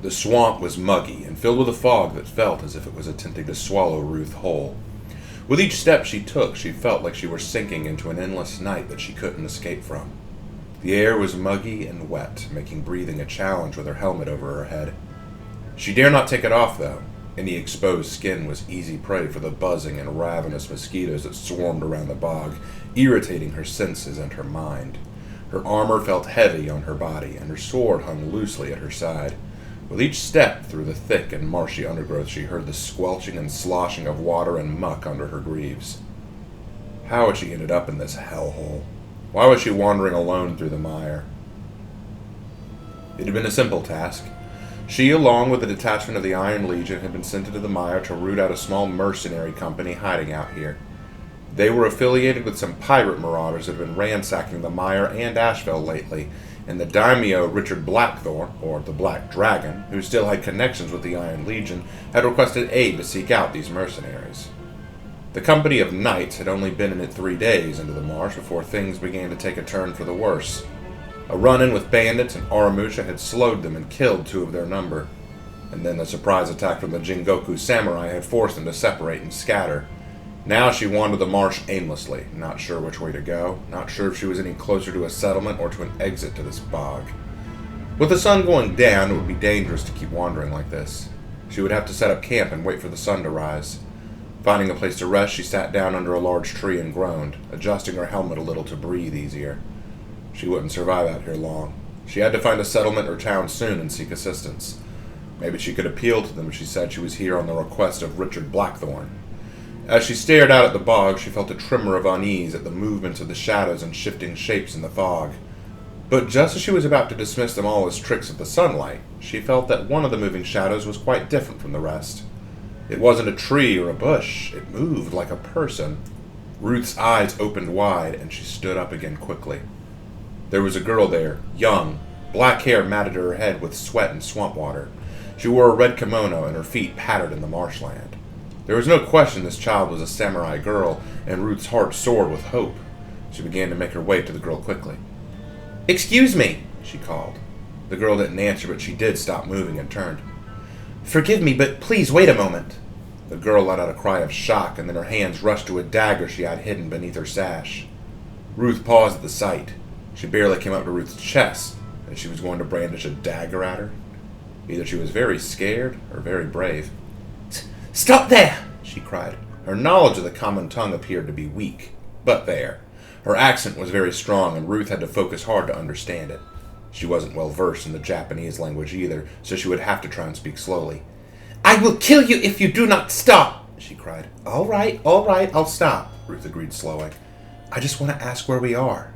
The swamp was muggy and filled with a fog that felt as if it was attempting to swallow Ruth whole. With each step she took, she felt like she were sinking into an endless night that she couldn't escape from. The air was muggy and wet, making breathing a challenge with her helmet over her head. She dare not take it off, though. Any exposed skin was easy prey for the buzzing and ravenous mosquitoes that swarmed around the bog, irritating her senses and her mind. Her armor felt heavy on her body, and her sword hung loosely at her side. With each step through the thick and marshy undergrowth, she heard the squelching and sloshing of water and muck under her greaves. How had she ended up in this hellhole? Why was she wandering alone through the mire? It had been a simple task. She, along with a detachment of the Iron Legion, had been sent into the mire to root out a small mercenary company hiding out here. They were affiliated with some pirate marauders that had been ransacking the mire and Asheville lately, and the daimyo Richard Blackthorn, or the Black Dragon, who still had connections with the Iron Legion, had requested aid to seek out these mercenaries. The company of knights had only been in it 3 days into the marsh before things began to take a turn for the worse. A run-in with bandits and Aramusha had slowed them and killed 2 of their number, and then the surprise attack from the Jingoku samurai had forced them to separate and scatter. Now she wandered the marsh aimlessly, not sure which way to go, not sure if she was any closer to a settlement or to an exit to this bog. With the sun going down, it would be dangerous to keep wandering like this. She would have to set up camp and wait for the sun to rise. Finding a place to rest, she sat down under a large tree and groaned, adjusting her helmet a little to breathe easier. She wouldn't survive out here long. She had to find a settlement or town soon and seek assistance. Maybe she could appeal to them if she said she was here on the request of Richard Blackthorn. As she stared out at the bog, she felt a tremor of unease at the movements of the shadows and shifting shapes in the fog. But just as she was about to dismiss them all as tricks of the sunlight, she felt that one of the moving shadows was quite different from the rest. It wasn't a tree or a bush. It moved like a person. Ruth's eyes opened wide, and she stood up again quickly. There was a girl there, young, black hair matted to her head with sweat and swamp water. She wore a red kimono, and her feet pattered in the marshland. There was no question this child was a samurai girl, and Ruth's heart soared with hope. She began to make her way to the girl quickly. "Excuse me," she called. The girl didn't answer, but she did stop moving and turned. "Forgive me, but please wait a moment." The girl let out a cry of shock, and then her hands rushed to a dagger she had hidden beneath her sash. Ruth paused at the sight. She barely came up to Ruth's chest, and she was going to brandish a dagger at her. Either she was very scared or very brave. "Stop there!" she cried. Her knowledge of the common tongue appeared to be weak, but there. Her accent was very strong, and Ruth had to focus hard to understand it. She wasn't well versed in the Japanese language either, so she would have to try and speak slowly. "I will kill you if you do not stop!" she cried. All right, I'll stop," Ruth agreed, slowing. "I just want to ask where we are."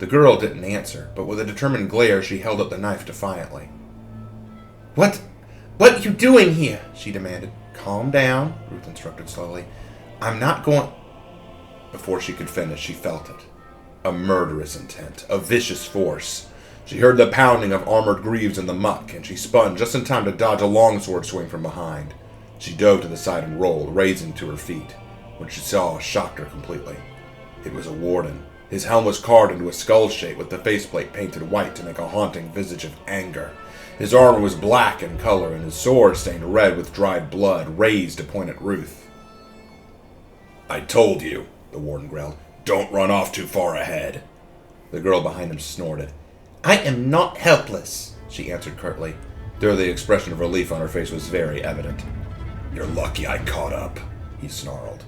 The girl didn't answer, but with a determined glare she held up the knife defiantly. What you doing here?" she demanded. "Calm down," Ruth instructed slowly. "I'm not going—" Before she could finish, she felt it. A murderous intent, a vicious force. She heard the pounding of armored greaves in the muck, and she spun just in time to dodge a longsword swing from behind. She dove to the side and rolled, raising to her feet. What she saw shocked her completely. It was a warden. His helm was carved into a skull shape with the faceplate painted white to make a haunting visage of anger. His armor was black in color, and his sword, stained red with dried blood, raised to point at Ruth. "I told you," the warden growled. "Don't run off too far ahead." The girl behind him snorted. "I am not helpless," she answered curtly, though the expression of relief on her face was very evident. "You're lucky I caught up," he snarled.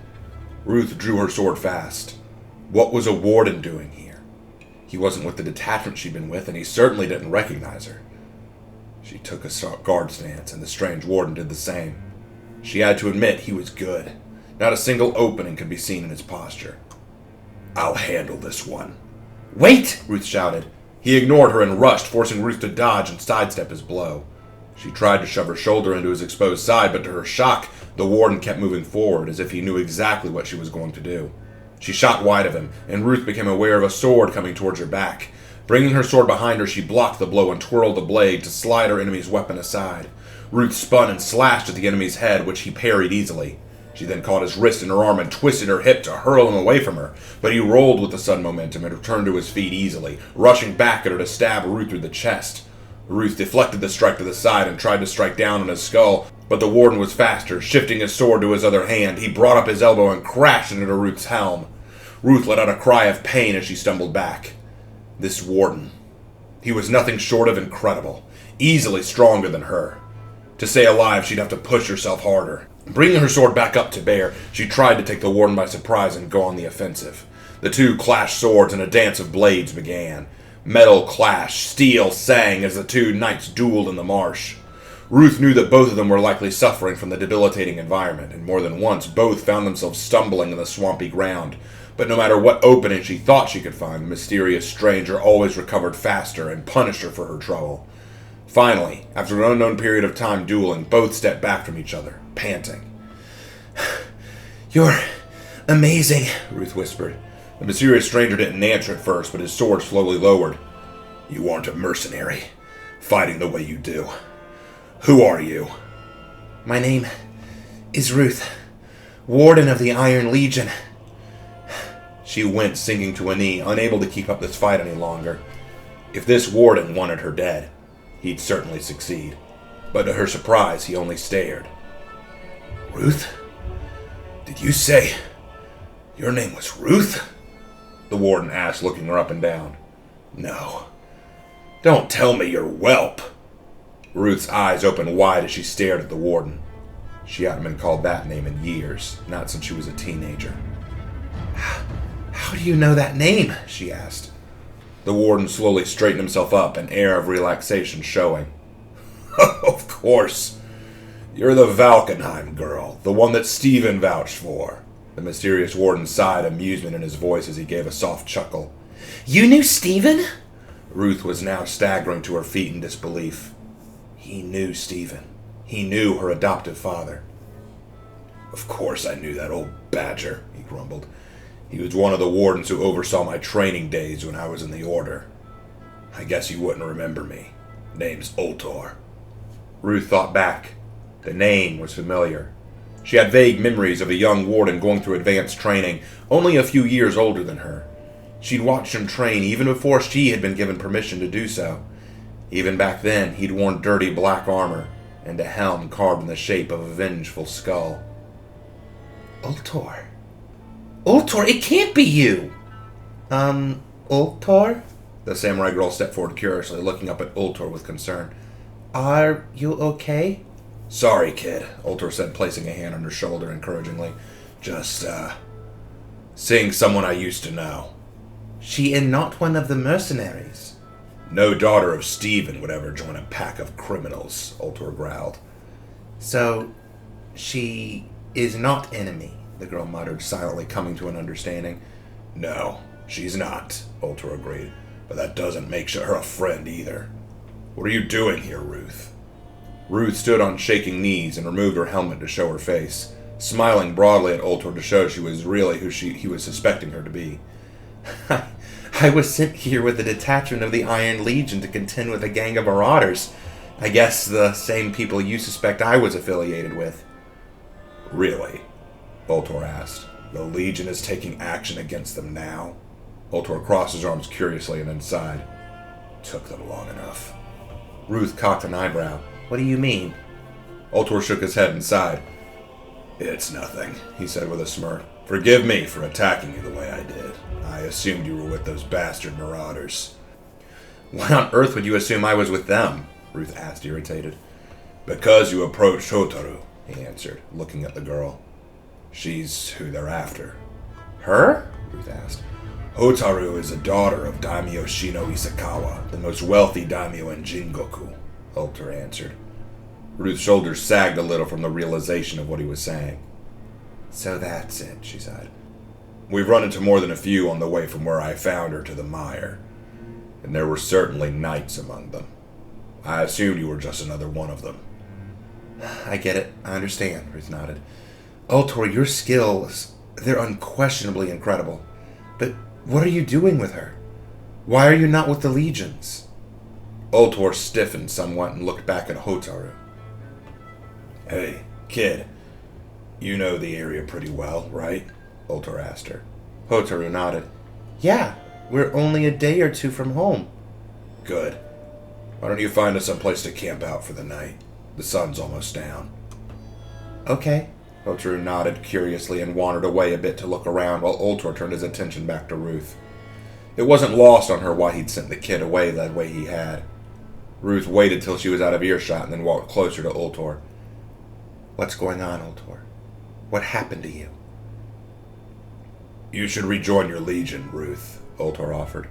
Ruth drew her sword fast. What was a warden doing here? He wasn't with the detachment she'd been with, and he certainly didn't recognize her. She took a guard stance, and the strange warden did the same. She had to admit he was good. Not a single opening could be seen in his posture. "I'll handle this one." "Wait!" Ruth shouted. He ignored her and rushed, forcing Ruth to dodge and sidestep his blow. She tried to shove her shoulder into his exposed side, but to her shock, the warden kept moving forward as if he knew exactly what she was going to do. She shot wide of him, and Ruth became aware of a sword coming towards her back. Bringing her sword behind her, she blocked the blow and twirled the blade to slide her enemy's weapon aside. Ruth spun and slashed at the enemy's head, which he parried easily. She then caught his wrist in her arm and twisted her hip to hurl him away from her, but he rolled with the sudden momentum and returned to his feet easily, rushing back at her to stab Ruth through the chest. Ruth deflected the strike to the side and tried to strike down on his skull, but the warden was faster. Shifting his sword to his other hand, he brought up his elbow and crashed into Ruth's helm. Ruth let out a cry of pain as she stumbled back. This warden, he was nothing short of incredible, easily stronger than her. To stay alive, she'd have to push herself harder. Bringing her sword back up to bear, she tried to take the warden by surprise and go on the offensive. The two clashed swords and a dance of blades began. Metal clashed, steel sang as the two knights dueled in the marsh. Ruth knew that both of them were likely suffering from the debilitating environment, and more than once both found themselves stumbling in the swampy ground. But no matter what opening she thought she could find, the mysterious stranger always recovered faster and punished her for her trouble. Finally, after an unknown period of time dueling, both stepped back from each other, panting. "You're amazing," Ruth whispered. The mysterious stranger didn't answer at first, but his sword slowly lowered. "You aren't a mercenary, fighting the way you do. Who are you?" "My name is Ruth, Warden of the Iron Legion." She went, sinking to a knee, unable to keep up this fight any longer. If this warden wanted her dead, he'd certainly succeed. But to her surprise, he only stared. "Ruth? Did you say your name was Ruth?" the warden asked, looking her up and down. "No. Don't tell me you're Whelp." Ruth's eyes opened wide as she stared at the warden. She hadn't been called that name in years, not since she was a teenager. "How do you know that name?" she asked. The warden slowly straightened himself up, an air of relaxation showing. "Of course. You're the Valkenheim girl, the one that Stephen vouched for." The mysterious warden sighed amusement in his voice as he gave a soft chuckle. "You knew Stephen?" Ruth was now staggering to her feet in disbelief. He knew Stephen. He knew her adoptive father. "Of course I knew that old badger," he grumbled. "He was one of the wardens who oversaw my training days when I was in the Order. I guess you wouldn't remember me. Name's Ultor." Ruth thought back. The name was familiar. She had vague memories of a young warden going through advanced training, only a few years older than her. She'd watched him train even before she had been given permission to do so. Even back then, he'd worn dirty black armor and a helm carved in the shape of a vengeful skull. "Ultor? Ultor, it can't be you!" Ultor?" The samurai girl stepped forward curiously, looking up at Ultor with concern. "Are you okay?" "Sorry, kid," Ultor said, placing a hand on her shoulder encouragingly. "Just, seeing someone I used to know." "She is not one of the mercenaries." "No daughter of Stephen would ever join a pack of criminals," Ultor growled. "So, she is not enemy," the girl muttered, silently coming to an understanding. "No, she's not," Ultor agreed. "But that doesn't make her a friend either. What are you doing here, Ruth?" Ruth stood on shaking knees and removed her helmet to show her face, smiling broadly at Ultor to show she was really who he was suspecting her to be. I was sent here with a detachment of the Iron Legion to contend with a gang of marauders. I guess the same people you suspect I was affiliated with." "Really?" Ultor asked. "The Legion is taking action against them now?" Ultor crossed his arms curiously and then sighed. "Took them long enough." Ruth cocked an eyebrow. "What do you mean?" Ultor shook his head and sighed. "It's nothing," he said with a smirk. "Forgive me for attacking you the way I did. I assumed you were with those bastard marauders." "Why on earth would you assume I was with them?" Ruth asked, irritated. "Because you approached Hotaru," he answered, looking at the girl. "She's who they're after." "Her?" Ruth asked. "Hotaru is a daughter of Daimyo Shino Isakawa, the most wealthy daimyo in Jingoku," Ultor answered. Ruth's shoulders sagged a little from the realization of what he was saying. "So that's it," she sighed. "We've run into more than a few on the way from where I found her to the mire, and there were certainly knights among them. I assumed you were just another one of them." "I get it. I understand," Ruth nodded. "Ultor, your skills, they're unquestionably incredible. But what are you doing with her? Why are you not with the legions?" Ultor stiffened somewhat and looked back at Hotaru. "Hey, kid, you know the area pretty well, right?" Ultor asked her. Hotaru nodded. "Yeah, we're only a day or two from home." "Good. Why don't you find us some place to camp out for the night? The sun's almost down. Okay. Ultor nodded curiously and wandered away a bit to look around while Ultor turned his attention back to Ruth. It wasn't lost on her why he'd sent the kid away that way he had. Ruth waited till she was out of earshot and then walked closer to Ultor. What's going on, Ultor? What happened to you? You should rejoin your legion, Ruth, Ultor offered.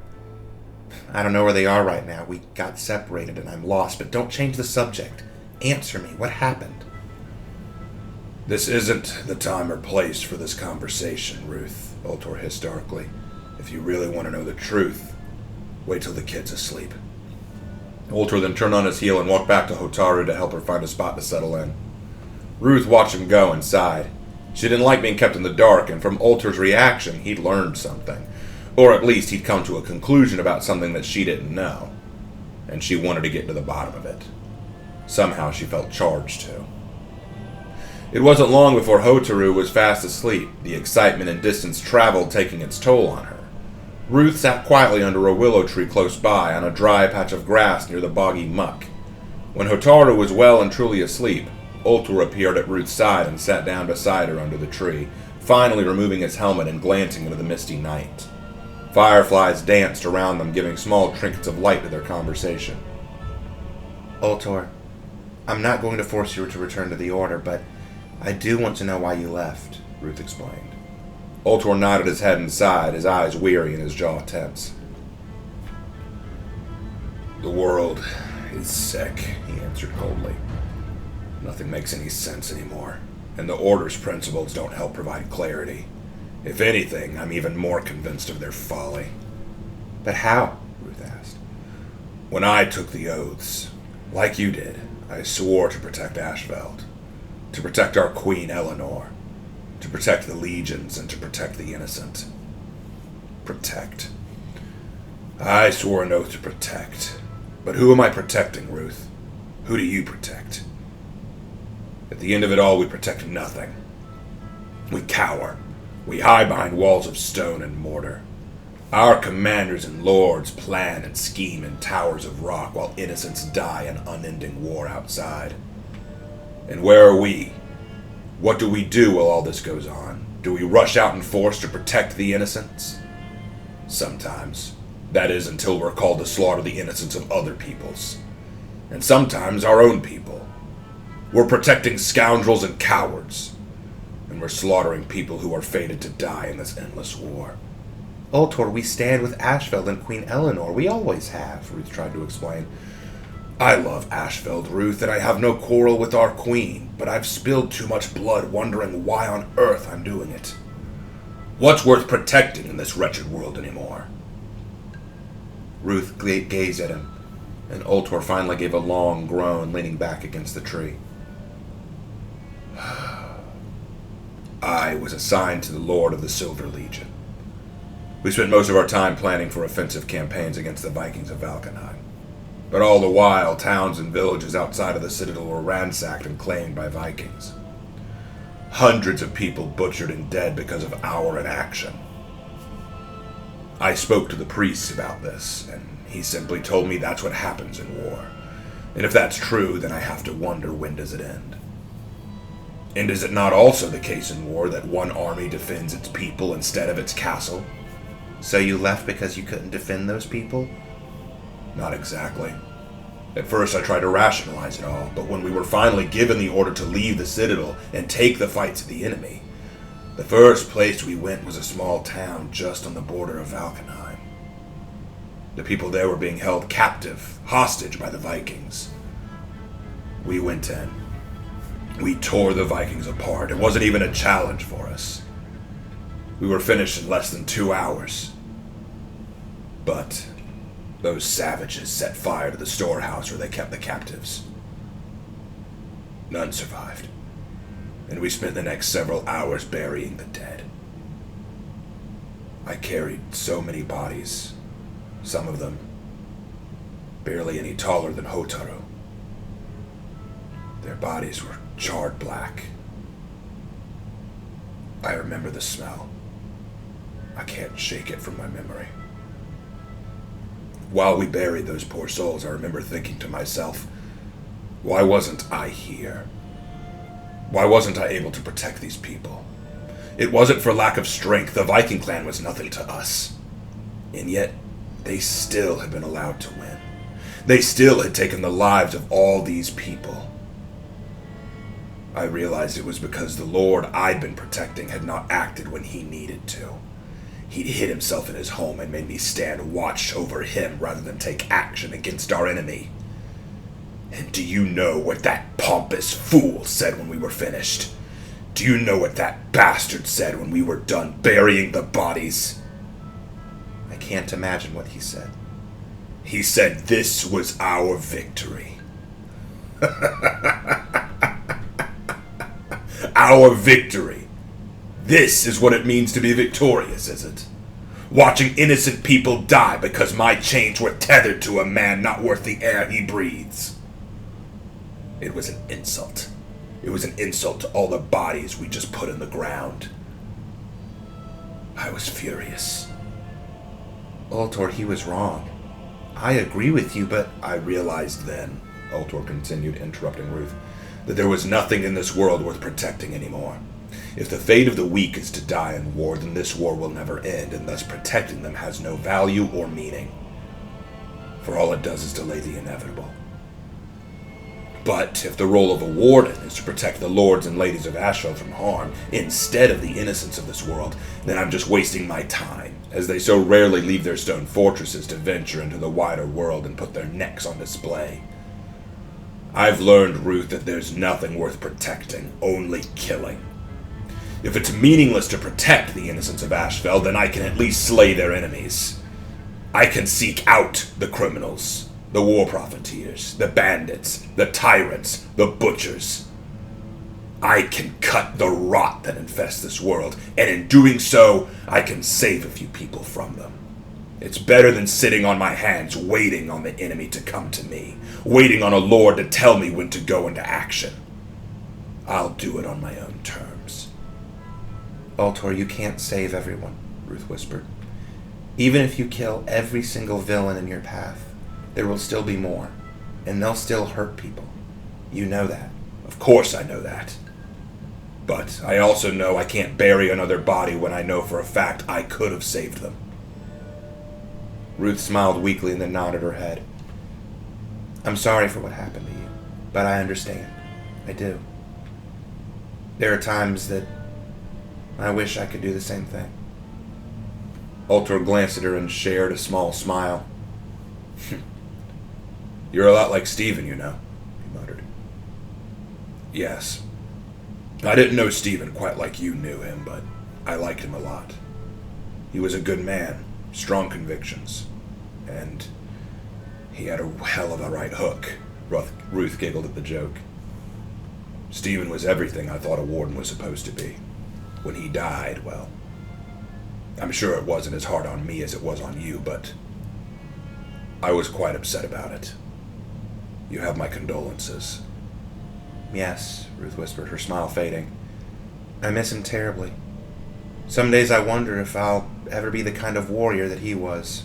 I don't know where they are right now. We got separated and I'm lost, but don't change the subject. Answer me. What happened? This isn't the time or place for this conversation, Ruth, Ultor hissed darkly. If you really want to know the truth, wait till the kid's asleep. Ultor then turned on his heel and walked back to Hotaru to help her find a spot to settle in. Ruth watched him go and sighed. She didn't like being kept in the dark, and from Ultor's reaction, he'd learned something. Or at least he'd come to a conclusion about something that she didn't know. And she wanted to get to the bottom of it. Somehow she felt charged to. It wasn't long before Hotaru was fast asleep, the excitement and distance traveled taking its toll on her. Ruth sat quietly under a willow tree close by on a dry patch of grass near the boggy muck. When Hotaru was well and truly asleep, Ultor appeared at Ruth's side and sat down beside her under the tree, finally removing his helmet and glancing into the misty night. Fireflies danced around them, giving small trinkets of light to their conversation. Ultor, I'm not going to force you to return to the Order, but I do want to know why you left, Ruth explained. Ultor nodded his head and sighed, his eyes weary and his jaw tense. The world is sick, he answered coldly. Nothing makes any sense anymore, and the Order's principles don't help provide clarity. If anything, I'm even more convinced of their folly. But how? Ruth asked. When I took the oaths, like you did, I swore to protect Ashveld, to protect our Queen Eleanor, to protect the legions, and to protect the innocent. Protect. I swore an oath to protect. But who am I protecting, Ruth? Who do you protect? At the end of it all, we protect nothing. We cower. We hide behind walls of stone and mortar. Our commanders and lords plan and scheme in towers of rock while innocents die in unending war outside. And where are we? What do we do while all this goes on? Do we rush out in force to protect the innocents? Sometimes. That is, until we're called to slaughter the innocents of other peoples. And sometimes our own people. We're protecting scoundrels and cowards. And we're slaughtering people who are fated to die in this endless war. Ultor, we stand with Ashveld and Queen Eleanor. We always have, Ruth tried to explain. I love Ashveld, Ruth, and I have no quarrel with our queen, but I've spilled too much blood wondering why on earth I'm doing it. What's worth protecting in this wretched world anymore? Ruth gazed at him, and Ultor finally gave a long groan, leaning back against the tree. I was assigned to the Lord of the Silver Legion. We spent most of our time planning for offensive campaigns against the Vikings of Valkenheim. But all the while, towns and villages outside of the citadel were ransacked and claimed by Vikings. Hundreds of people butchered and dead because of our inaction. I spoke to the priest about this, and he simply told me that's what happens in war. And if that's true, then I have to wonder, when does it end? And is it not also the case in war that one army defends its people instead of its castle? So you left because you couldn't defend those people? Not exactly. At first I tried to rationalize it all, but when we were finally given the order to leave the citadel and take the fight to the enemy, the first place we went was a small town just on the border of Valkenheim. The people there were being held captive, hostage by the Vikings. We went in. We tore the Vikings apart. It wasn't even a challenge for us. We were finished in less than 2 hours. But those savages set fire to the storehouse where they kept the captives. None survived. And we spent the next several hours burying the dead. I carried so many bodies, some of them barely any taller than Hotaru. Their bodies were charred black. I remember the smell. I can't shake it from my memory. While we buried those poor souls, I remember thinking to myself, why wasn't I here? Why wasn't I able to protect these people? It wasn't for lack of strength. The Viking clan was nothing to us. And yet, they still had been allowed to win. They still had taken the lives of all these people. I realized it was because the Lord I'd been protecting had not acted when he needed to. He'd hid himself in his home and made me stand watch over him rather than take action against our enemy. And do you know what that pompous fool said when we were finished? Do you know what that bastard said when we were done burying the bodies? I can't imagine what he said. He said this was our victory. Our victory. This is what it means to be victorious, is it? Watching innocent people die because my chains were tethered to a man not worth the air he breathes. It was an insult. It was an insult to all the bodies we just put in the ground. I was furious. Oltor, he was wrong. I agree with you, but I realized then, Ultor continued, interrupting Ruth, that there was nothing in this world worth protecting anymore. If the fate of the weak is to die in war, then this war will never end, and thus protecting them has no value or meaning. For all it does is delay the inevitable. But if the role of a warden is to protect the lords and ladies of Ashfeld from harm, instead of the innocents of this world, then I'm just wasting my time, as they so rarely leave their stone fortresses to venture into the wider world and put their necks on display. I've learned, Ruth, that there's nothing worth protecting, only killing. If it's meaningless to protect the innocents of Ashfeld, then I can at least slay their enemies. I can seek out the criminals, the war profiteers, the bandits, the tyrants, the butchers. I can cut the rot that infests this world, and in doing so, I can save a few people from them. It's better than sitting on my hands waiting on the enemy to come to me, waiting on a lord to tell me when to go into action. I'll do it on my own terms. Oltor, you can't save everyone, Ruth whispered. Even if you kill every single villain in your path, there will still be more, and they'll still hurt people. You know that. Of course I know that. But I also know I can't bury another body when I know for a fact I could have saved them. Ruth smiled weakly and then nodded her head. I'm sorry for what happened to you, but I understand. I do. There are times that I wish I could do the same thing. Ultor glanced at her and shared a small smile. You're a lot like Stephen, you know, he muttered. Yes. I didn't know Stephen quite like you knew him, but I liked him a lot. He was a good man, strong convictions, and he had a hell of a right hook. Ruth giggled at the joke. Stephen was everything I thought a warden was supposed to be. When he died, well, I'm sure it wasn't as hard on me as it was on you, but I was quite upset about it. You have my condolences. Yes, Ruth whispered, her smile fading. I miss him terribly. Some days I wonder if I'll ever be the kind of warrior that he was.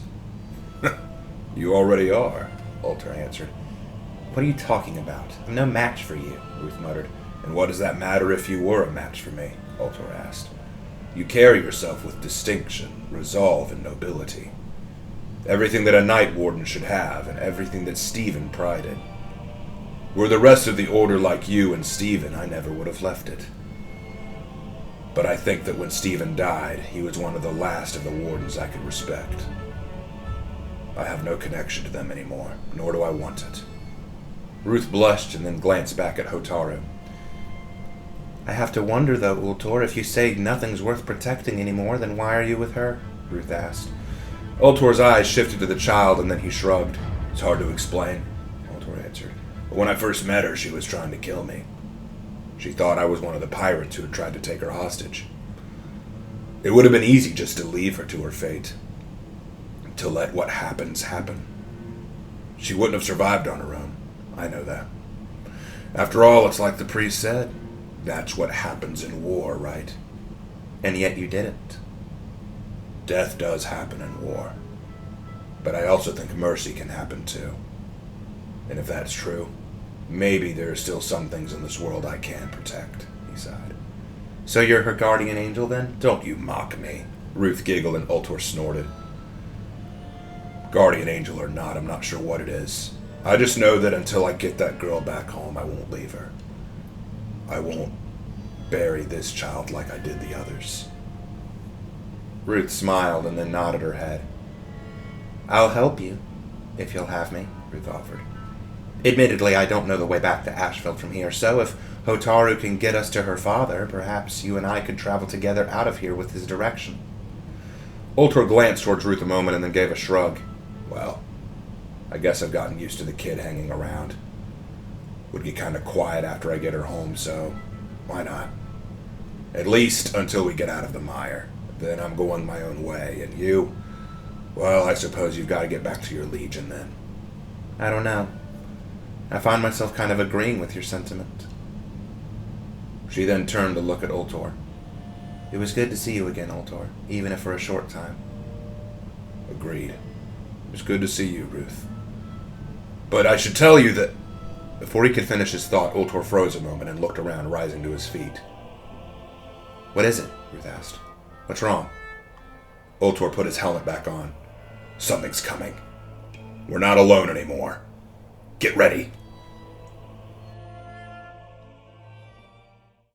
You already are, Ultor answered. What are you talking about? I'm no match for you, Ruth muttered. And what does that matter if you were a match for me? Ultor asked. You carry yourself with distinction, resolve, and nobility. Everything that a night warden should have, and everything that Stephen prided. Were the rest of the order like you and Stephen, I never would have left it. But I think that when Stephen died, he was one of the last of the wardens I could respect. I have no connection to them anymore, nor do I want it. Ruth blushed and then glanced back at Hotaru. I have to wonder, though, Ultor, if you say nothing's worth protecting anymore, then why are you with her? Ruth asked. Ultor's eyes shifted to the child, and then he shrugged. It's hard to explain, Ultor answered. But when I first met her, she was trying to kill me. She thought I was one of the pirates who had tried to take her hostage. It would have been easy just to leave her to her fate. To let what happens happen. She wouldn't have survived on her own. I know that. After all, it's like the priest said. That's what happens in war, right? And yet you didn't. Death does happen in war. But I also think mercy can happen too. And if that's true, maybe there are still some things in this world I can protect, he sighed. So you're her guardian angel then? Don't you mock me, Ruth giggled and Ultor snorted. Guardian angel or not, I'm not sure what it is. I just know that until I get that girl back home, I won't leave her. I won't bury this child like I did the others. Ruth smiled and then nodded her head. I'll help you, if you'll have me, Ruth offered. Admittedly, I don't know the way back to Ashfield from here, so if Hotaru can get us to her father, perhaps you and I could travel together out of here with his direction. Ultor glanced towards Ruth a moment and then gave a shrug. Well, I guess I've gotten used to the kid hanging around. Would get kind of quiet after I get her home, so why not? At least until we get out of the mire. Then I'm going my own way, and you? Well, I suppose you've got to get back to your legion then. I don't know. I find myself kind of agreeing with your sentiment. She then turned to look at Ultor. It was good to see you again, Ultor, even if for a short time. Agreed. It was good to see you, Ruth. But I should tell you that... Before he could finish his thought, Ultor froze a moment and looked around, rising to his feet. What is it? Ruth asked. What's wrong? Ultor put his helmet back on. Something's coming. We're not alone anymore. Get ready.